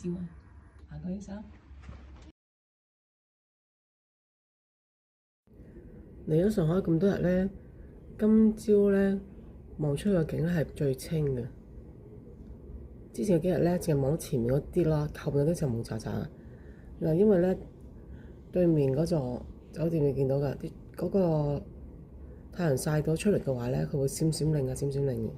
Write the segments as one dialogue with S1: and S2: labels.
S1: 招啊！行過啲衫。嚟咗上海咁多日咧，今朝咧望出去嘅景咧係最清嘅。之前幾日咧，淨係望到前面嗰啲啦，後邊嗰啲就蒙查查。嗱，因為咧對面嗰座酒店你見到㗎，啲嗰個太陽曬到出嚟嘅話咧，佢會閃閃令啊，閃閃令嘅。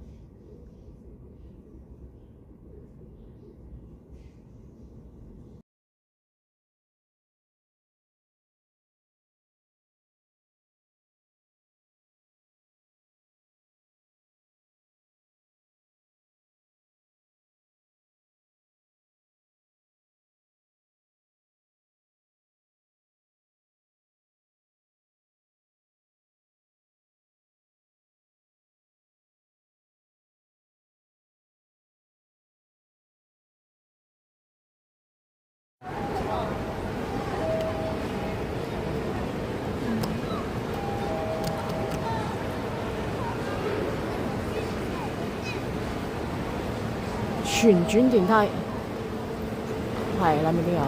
S1: 旋轉電梯係裏面都有。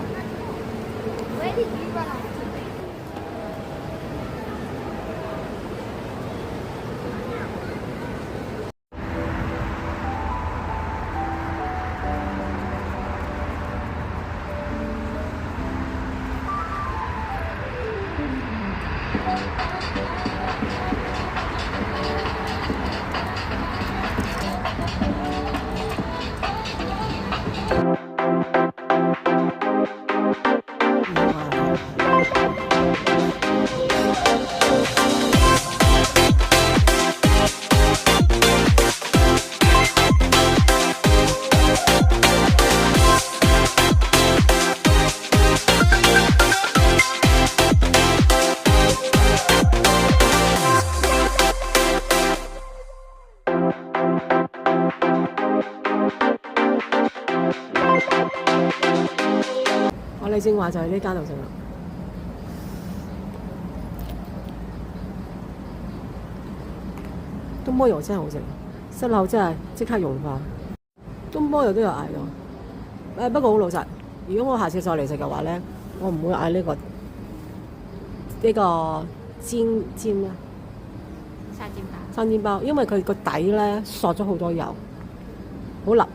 S1: 我哋正話就係呢間度食啦。東坡肉真係好食，塞口真係即刻融化。東坡肉都有嗌到，不過好老實，如果我下次再嚟食嘅話咧，我唔會嗌呢個煎啊生煎包，因為佢個底咧索咗好多油，好腍。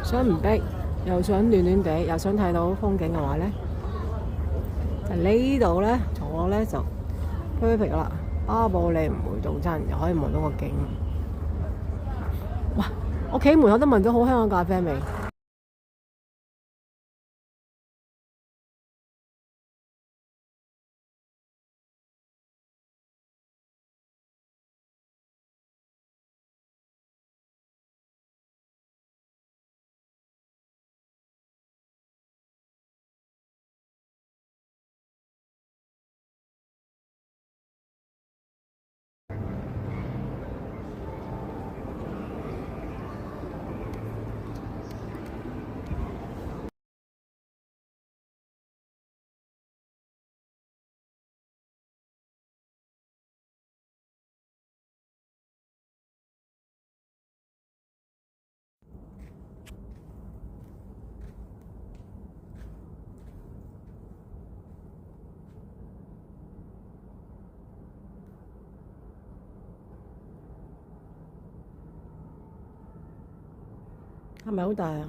S1: 想唔逼，又想暖暖地，又想睇到風景嘅話咧，就呢度咧坐咧就 perfect 啦。巴布利唔會到真，又可以望到個景。哇！我企門口都聞到好香嘅咖啡味。係咪好大啊？